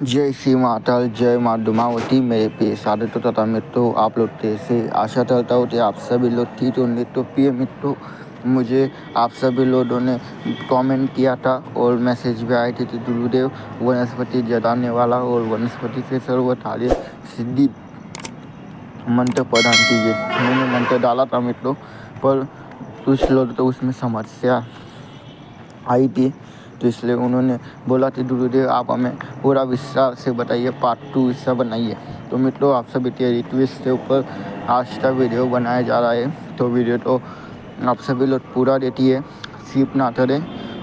जय श्री महाकाल, जय माँ दुमावती। मेरे प्रिय साधकों तथा मित्रों, आप लोग कैसे? आशा करता हूँ कि आप सभी लोग ठीक होंगे। तो प्रिय मित्रों, मुझे आप सभी लोगों ने कमेंट किया था और मैसेज भी आए थे कि गुरुदेव वनस्पति जगाने वाला और वनस्पति से सर्व कार्य सिद्धि मंत्र प्रदान कीजिए। मैंने मंत्र डाला था मित्रों, पर कुछ लोग तो उसमें समस्या आई थी, तो इसलिए उन्होंने बोला कि गुरुदेव आप हमें पूरा विस्तार से बताइए, पार्ट 2 इसका बनाइए। तो मित्रों, आप सभी के रिक्वेस्ट के ऊपर आज का वीडियो बनाया जा रहा है। तो वीडियो तो आप सभी लोग पूरा देखिए, स्किप ना करें।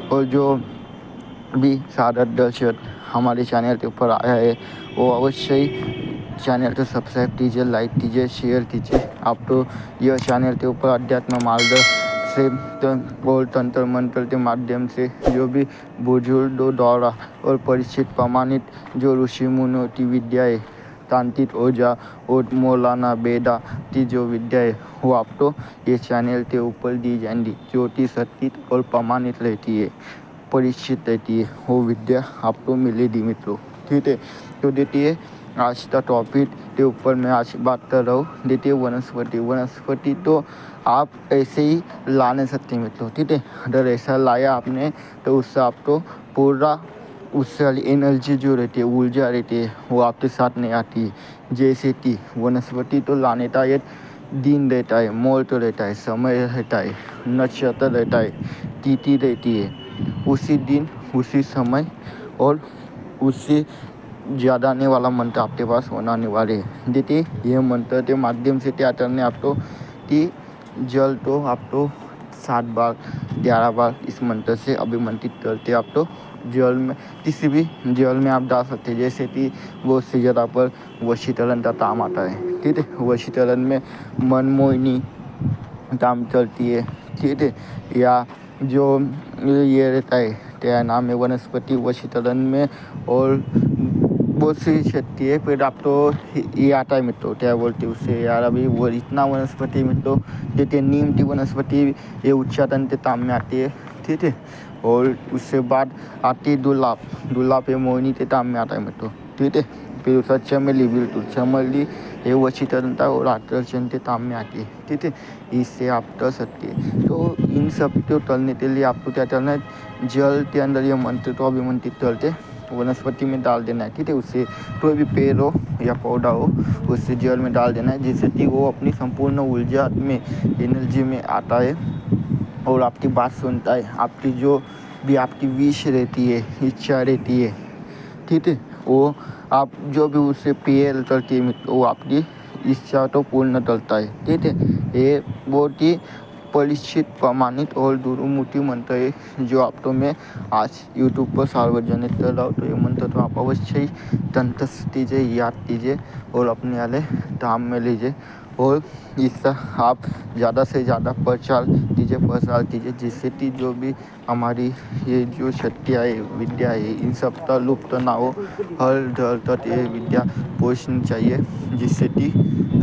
और जो भी सादर दर्शक हमारे चैनल के ऊपर आया है वो अवश्य ही चैनल को सब्सक्राइब कीजिए, लाइक कीजिए, शेयर कीजिए। आप तो यह चैनल के ऊपर अध्यात्म मार्ग से और तंत्र मंत्र के माध्यम से जो भी बुजुर्गों द्वारा और परिचित प्रमाणित जो ऋषि मुनियों की विद्याएँ, तांत्रिक ऊर्जा और मौलाना बेदा की जो विद्या है वो आपको ये चैनल के ऊपर दी जाएंगी, जो कि सत्य और प्रमाणित रहती है, परिचित रहती है, वो विद्या आपको मिलेगी मित्रों। ठीक है, तो देखिए आज का टॉपिक के ऊपर मैं आज बात कर रहा हूँ। देखिए वनस्पति तो आप ऐसे ही ला नहीं सकते मित्रों। ठीक है, अगर ऐसा लाया आपने तो उससे आपको पूरा उससे वाली एनर्जी जो रहती है, ऊर्जा रहती है, वो आपके साथ नहीं आती है। जैसे कि वनस्पति तो लाने का एक दिन रहता है, मुहूर्त रहता है, समय रहता है, नक्षत्र रहता है, तिथि रहती है, उसी दिन उसी समय और उससे ज़्यादा आने वाला मंत्र आपके पास होना अनिवार्य है। देखिए यह मंत्र के माध्यम से क्या करने आपको कि जल तो आपको 7 बार 11 बार इस मंत्र से अभिमंत्रित करते आप तो जल में, किसी भी जल में आप डाल सकते हैं। जैसे कि वो सी जगह पर वशीकरण का काम आता है। ठीक है, वशीकरण में मनमोहिनी काम चलती है। ठीक है, या जो ये रहता है क्या नाम है, वनस्पति वशीकरण में और बहुत सी शक्ति है। फिर आप तो ये आता है मित्रों, क्या बोलते हैं उससे यार, अभी वो इतना वनस्पति मित्रों जैसे नीम की वनस्पति ये उच्चाटन के काम में आती है। ठीक है, और उससे बाद आती है दुलाप ये मोहिनी के काम में आता है मित्रों। ठीक है, फिर उसका चमेली, बिल्कुल चमेली ये वशीकरणता और आकर्षण के काम में आती है। ठीक है, इससे आप कर सकते हैं। तो इन सब को करने के लिए आपको क्या करना है, जल के अंदर ये मंत्र को अभिमंत्रित करते वनस्पति में डाल देना है। ठीक है, उससे कोई भी पेड़ हो या पौधा हो उससे जल में डाल देना है, जिससे कि वो अपनी संपूर्ण ऊर्जा में, एनर्जी में आता है और आपकी बात सुनता है। आपकी जो भी आपकी विश रहती है, इच्छा रहती है, ठीक है, वो आप जो भी उससे पेड़ करती है वो आपकी इच्छा तो पूर्ण करता है। ठीक है, ये बहुत ही परिचित, प्रमाणित और दुर्मुखी मंत्र है जो आपको मैं आज यूट्यूब पर सार्वजनिक कर रहा हूँ। तो ये मंत्र तो आप अवश्य ही कंठस्थ कीजिए, याद कीजिए और अपने वाले धाम में लीजिए और इसका आप ज़्यादा से ज़्यादा प्रसार कीजिए, जिससे कि जो भी हमारी ये जो शक्तियाँ है, विद्या है, इन सब का लुप्त ना हो। हर घर तक ये विद्या पहुँचनी चाहिए, जिससे कि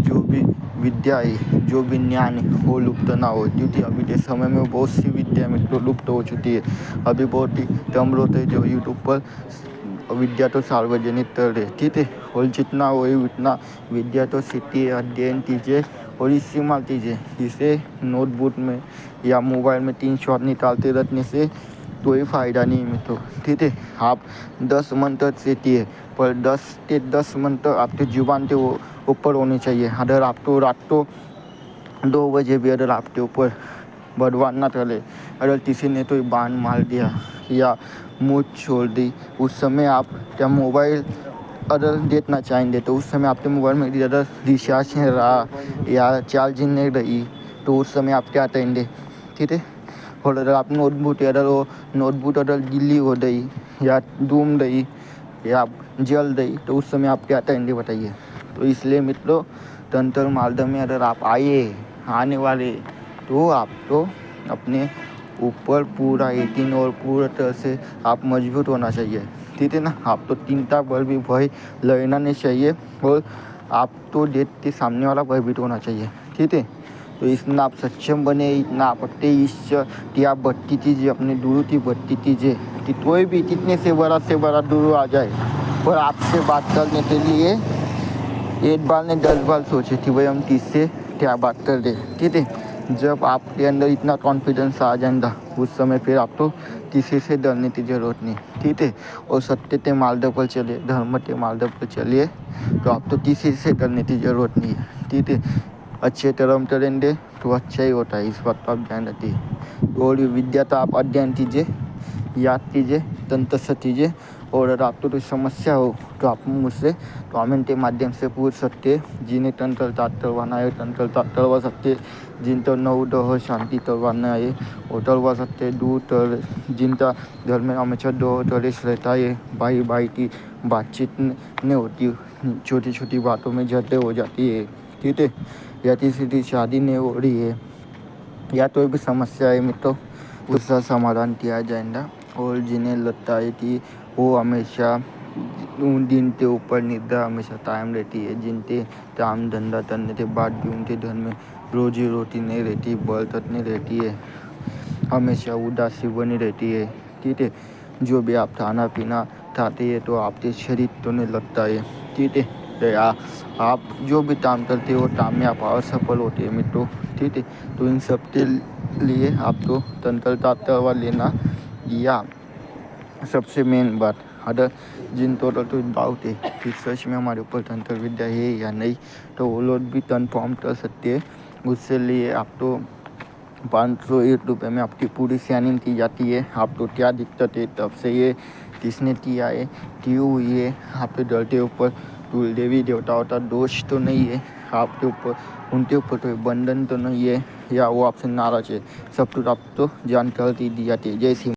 जो भी विद्या है, जो भी ज्ञान है वो लुप्त ना हो। क्योंकि अभी के समय में बहुत सी विद्या में तो लुप्त हो चुकी है। अभी बहुत ही कम लोग है जो यूट्यूब पर विद्या तो सार्वजनिक कर रहे। ठीक है, और जितना हो उतना विद्या तो सीखिए, अध्ययन कीजिए और इस्तेमाल कीजिए। इसे नोटबुक में या मोबाइल में 3 शॉट निकालते रखने से कोई फ़ायदा नहीं है मित्रों। ठीक है, आप 10 मंत्र सीखिए, पर 10 के 10 मंत्र आपके जुबान के ऊपर होने चाहिए। अगर आप तो रात को 2 बजे भी अगर आपके ऊपर भगवान ना चले, अगर किसी ने तो बाण मार दिया या मुँह छोड़ दी, उस समय आप क्या मोबाइल अगर देखना चाहेंगे तो उस समय आपके मोबाइल में अगर रिचार्ज नहीं रहा या चार्जिंग नहीं रही तो उस समय आप क्या करेंगे। ठीक है, और अगर आप नोटबुक अगर गीली हो गई या डूब गई या जल गई तो उस समय आप क्या करेंगे बताइए। तो इसलिए मित्रों, तंत्र मार्ग में अगर आप आने वाले तो आपको अपने ऊपर पूरा यकीन और पूरा तरह से आप मजबूत होना चाहिए। ठीक है ना, आप तो चिंता पर भी भय लेना नहीं चाहिए और आप तो देख के सामने वाला भयभीत होना चाहिए। ठीक है, तो इतना आप सक्षम बने, इतना आप अपने कि आप बढ़ती चीज़ें अपने गुरु की बढ़ती चीज़ें कि कोई भी कितने से बड़ा गुरु आ जाए, पर आपसे बात करने के लिए एक बार ने 10 बार सोचे थी भाई हम किससे क्या बात कर दे। ठीक है, जब आपके अंदर इतना कॉन्फिडेंस आ जाएगा उस समय फिर आप तो किसी से डरने की ज़रूरत नहीं। ठीक है, और सत्य के मार्ग पर चलिए, धर्म के मार्ग पर चलिए तो आप तो किसी से डरने की ज़रूरत नहीं है। ठीक है, अच्छे कर्म करेंगे तो अच्छा ही होता है, इस बात पर आप ध्यान रखिए। और विद्या तो आप अध्ययन कीजिए, याद कीजिए, तंत्र कीजिए, और अगर आपको कोई समस्या हो तो आप मुझसे कमेंट के माध्यम से पूछ सकते हैं। जिन्हें तंत्र करवाना है तंत्र करवा सकते, जिनका 9 शांति करवाना है वो करवा सकते। दूध जिनका घर में हमेशा 2 कलेश रहता है, भाई भाई की बातचीत नहीं होती, छोटी छोटी बातों में झगड़े हो जाती है। ठीक है, या किसी की शादी नहीं हो रही है या कोई भी समस्या है मित्रों, उसका समाधान किया जाएगा। और जिन्हें लगता है कि वो हमेशा उन दिन के ऊपर निद्रा हमेशा कायम रहती है, जिनके काम धंधा करने के बाद भी उनके घर में रोजी रोटी नहीं रहती, बरकत नहीं रहती है, हमेशा उदासी बनी रहती है। ठीक है, जो भी आप खाना पीना खाते हैं तो आपके शरीर तो नहीं लगता है। ठीक है, तो आप जो भी काम करते हो काम में आप असफल होते हैं मित्रों। ठीक है, तो इन सब के लिए आपको तंत्र करवा लेना, या सबसे मेन बात, अगर जिनको तो डाउट है कि सच में हमारे ऊपर तंत्र विद्या है या नहीं, तो वो लोग भी कन्फर्म कर सकते हैं। उससे लिए आप तो 501 रुपये में आपकी पूरी स्कैनिंग की जाती है। आपको क्या दिक्कत है, तब से ये किसने किया है, क्यों हुई है, आपके डर के ऊपर कुल देवी देवताओं का दोष तो नहीं है, आपके ऊपर उनके ऊपर कोई बंधन तो नहीं है, या वो आपसे नाराज है, सब कुछ आपको जानकारी दी जाती है। जय श्री